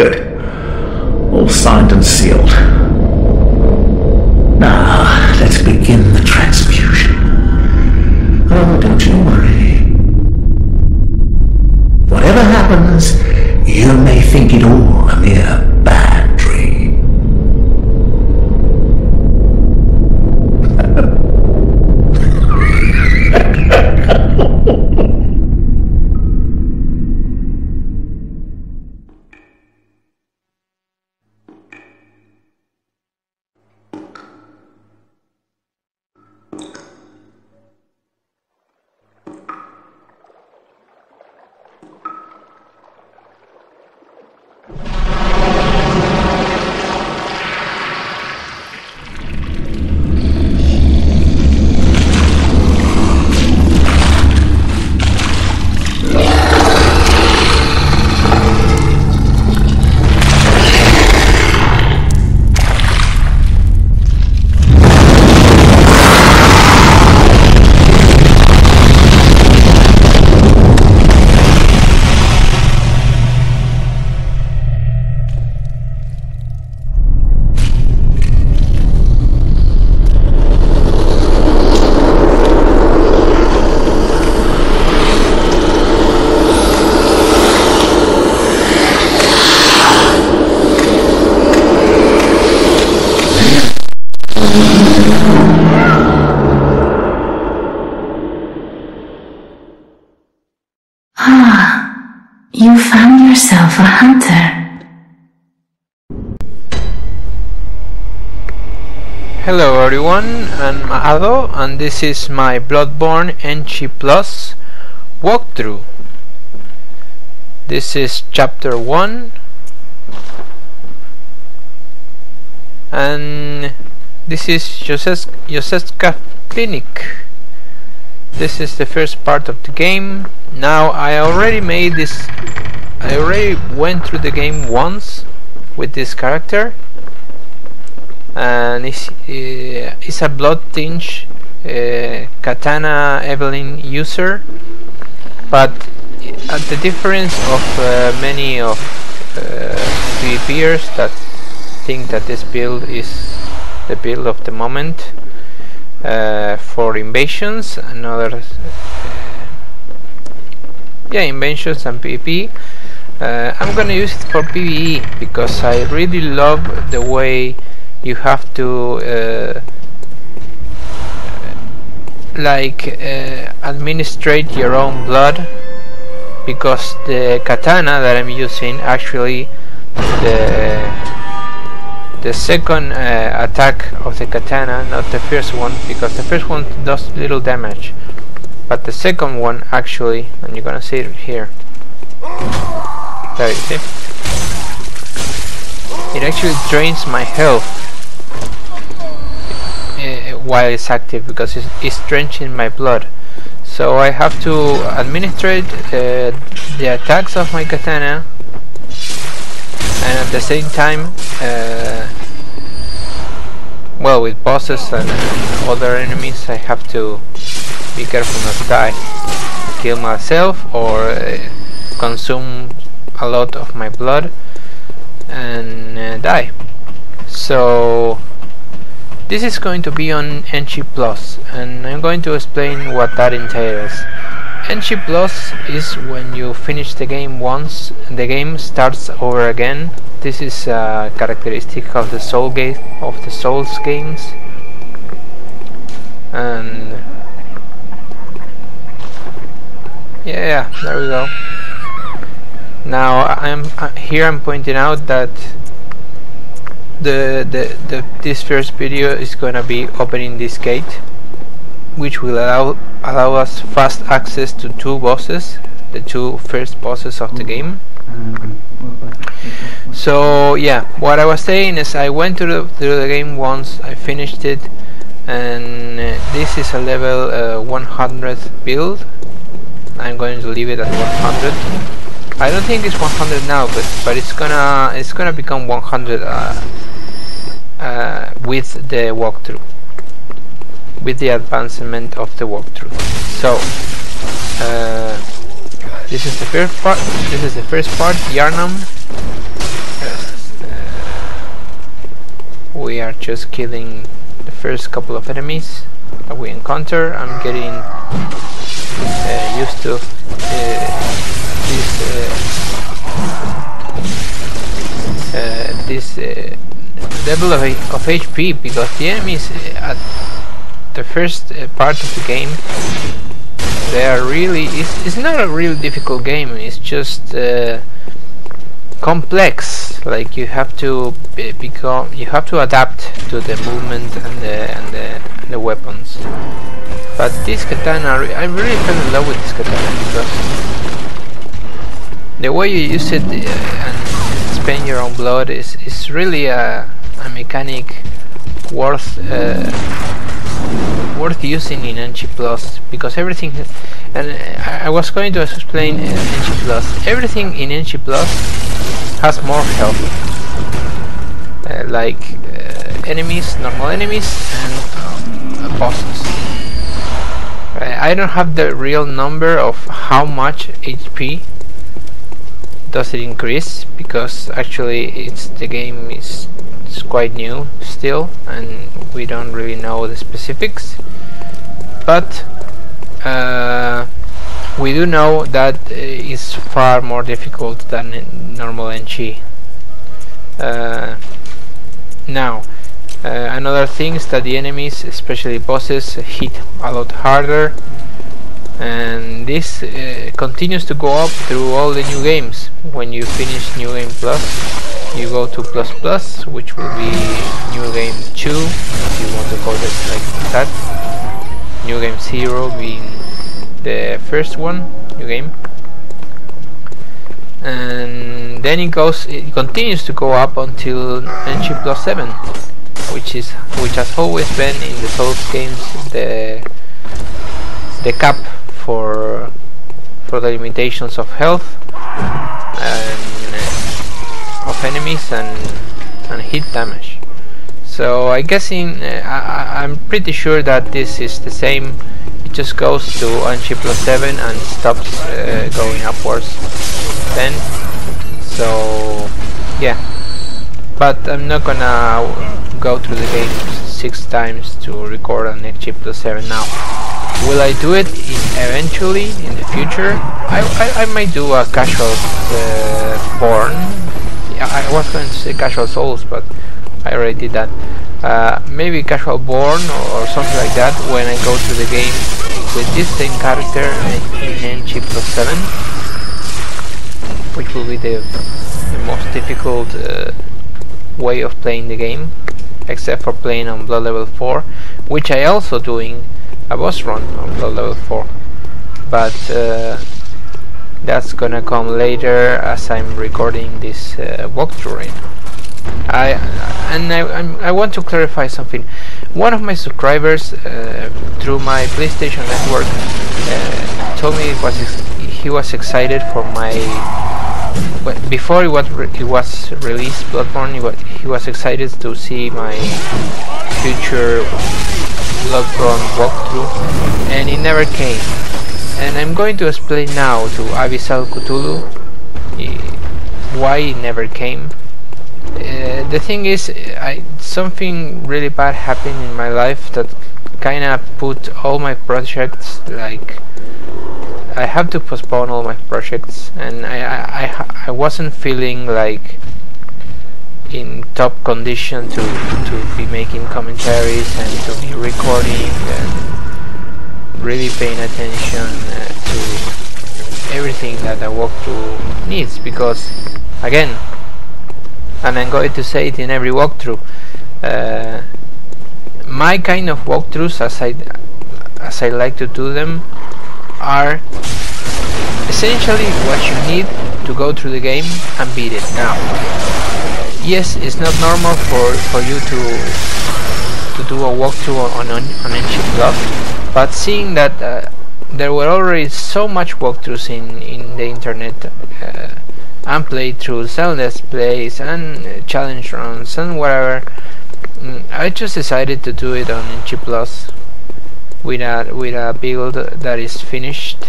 Good. All signed and sealed. Now, let's begin the transfusion. Oh, don't you worry. Whatever happens, you may think it all a mere bad dream. You found yourself a hunter. Hello everyone, I'm Hado and this is my Bloodborne NG Plus walkthrough. This is chapter 1 and this is Joseska Clinic. This is the first part of the game. Now I already went through the game once with this character, and it's a blood tinge katana Evelyn user, but at the difference of many of PvPers that think that this build is the build of the moment for invasions and other inventions and PvP. I'm gonna use it for PvE because I really love the way you have to administrate your own blood, because the katana that I'm using, actually the second attack of the katana, not the first one, because the first one does little damage, but the second one actually, and you're gonna see it here, there you see, it actually drains my health while it's active, because it's drenching my blood. So I have to administrate the attacks of my katana, and at the same time well, with bosses and other enemies I have to be careful not to die, kill myself or consume a lot of my blood and die. So this is going to be on NG Plus, and I'm going to explain what that entails. NG Plus is when you finish the game once, the game starts over again. This is a characteristic of the Souls games, and yeah, there we go. Now I'm pointing out that this first video is gonna be opening this gate, which will allow us fast access to two bosses, the two first bosses of the game. So yeah, what I was saying is I went through the game once, I finished it, and this is a level 100 build. I'm going to leave it at 100. I don't think it's 100 now, but it's gonna become 100 with the walkthrough, with the advancement of the walkthrough. So this is the first part. Yarnum. we are just killing the first couple of enemies that we encounter. I'm getting used to this level of HP, because the enemies at the first part of the game, they are really, it's not a really difficult game, it's just complex. Like you have to adapt to the movement and the weapons. But this katana, I really fell in love with this katana because the way you use it and spend your own blood is really a mechanic worth using in NG Plus, because everything, and I was going to explain NG Plus. Everything in NG Plus has more health, like enemies, normal enemies, and bosses. I don't have the real number of how much HP does it increase, because actually the game is quite new still and we don't really know the specifics, but we do know that it's far more difficult than normal NG. Now another thing is that the enemies, especially bosses, hit a lot harder, and this continues to go up through all the new games. When you finish New Game Plus, you go to Plus Plus, which will be New Game 2, if you want to call it like that. New Game 0 being the first one, new game. And then it continues to go up until NG Plus 7, which has always been in the Souls games the cap for the limitations of health and of enemies and hit damage. So I guessing I'm pretty sure that this is the same. It just goes to NG Plus 7 and stops going upwards then. So yeah, but I'm not gonna go through the game 6 times to record an NG Plus 7 now. Will I do it eventually in the future? I might do a casual Born. Yeah, I was going to say casual Souls, but I already did that. Maybe casual Born or something like that when I go to the game with this same character in NG Plus 7, which will be the most difficult way of playing the game, except for playing on Blood Level 4, which I also doing a boss run on Blood Level 4, but that's gonna come later as I'm recording this walkthrough right now. I want to clarify something. One of my subscribers through my PlayStation Network told me he was excited for my before it was released, Bloodborne. He was excited to see my future Bloodborne walkthrough, and it never came. And I'm going to explain now to Abyssal Cthulhu why it never came. The thing is, something really bad happened in my life that kinda put all my projects, like I have to postpone all my projects, and I wasn't feeling like in top condition to be making commentaries and to be recording and really paying attention to everything that a walkthrough needs, because again, and I'm going to say it in every walkthrough, my kind of walkthroughs, as I like to do them, are essentially what you need to go through the game and beat it. Now, yes, it's not normal for you to do a walkthrough on NG Plus, but seeing that there were already so much walkthroughs in the internet, and playthroughs and let's plays and challenge runs and whatever, I just decided to do it on NG Plus with a build that is finished,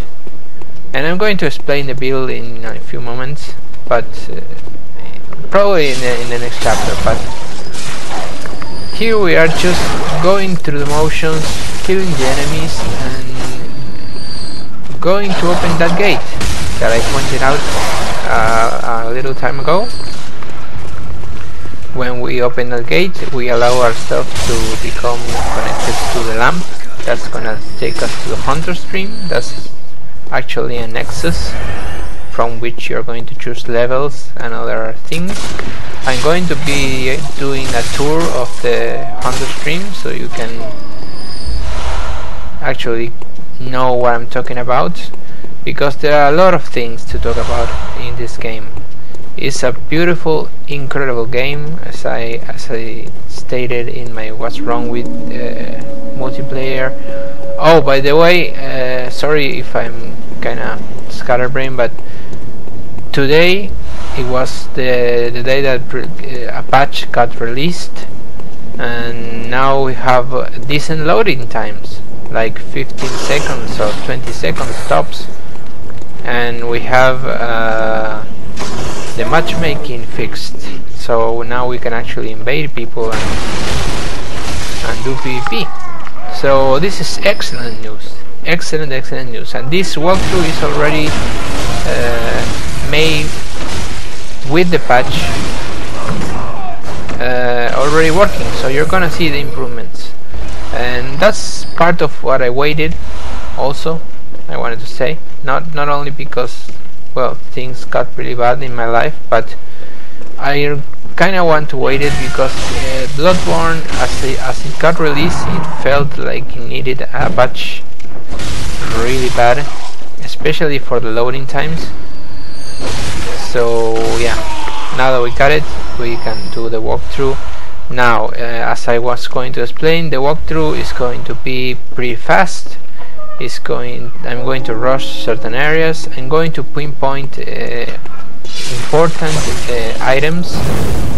and I'm going to explain the build in a few moments, but probably in the next chapter. But here we are just going through the motions, killing the enemies, and going to open that gate that I pointed out a little time ago. When we open that gate, we allow ourselves to become connected to the lamp. That's gonna take us to the hunter stream. That's actually a nexus from which you're going to choose levels and other things. I'm going to be doing a tour of the hunter stream so you can actually know what I'm talking about, because there are a lot of things to talk about in this game. It's a beautiful, incredible game, as I stated in my What's Wrong with multiplayer. Oh, by the way, sorry if I'm kinda scatterbrained, but today it was the day that a patch got released, and now we have decent loading times, like 15 seconds or 20 seconds tops, and we have the matchmaking fixed, so now we can actually invade people and do PvP. So this is excellent news, excellent news, and this walkthrough is already made with the patch already working, so you're gonna see the improvements, and that's part of what I waited. Also, I wanted to say, not only because, well, things got really bad in my life, but I kinda want to wait it because Bloodborne, as it got released, it felt like it needed a patch really bad, especially for the loading times. So yeah, now that we got it, we can do the walkthrough. Now, as I was going to explain, the walkthrough is going to be pretty fast. I'm going to rush certain areas. I'm going to pinpoint important items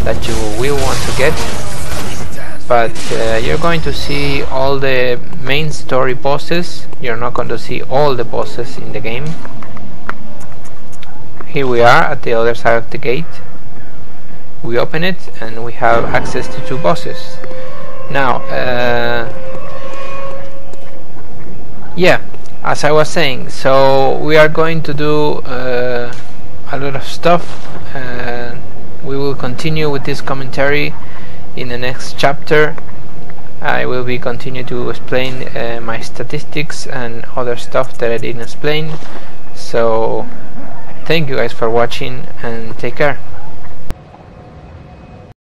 that you will want to get, but you're going to see all the main story bosses. You're not going to see all the bosses in the game. Here we are at the other side of the gate. We open it and we have access to 2 bosses. Now, yeah, as I was saying, so we are going to do a lot of stuff. We will continue with this commentary in the next chapter. I will be continue to explain my statistics and other stuff that I didn't explain. So thank you guys for watching, and take care.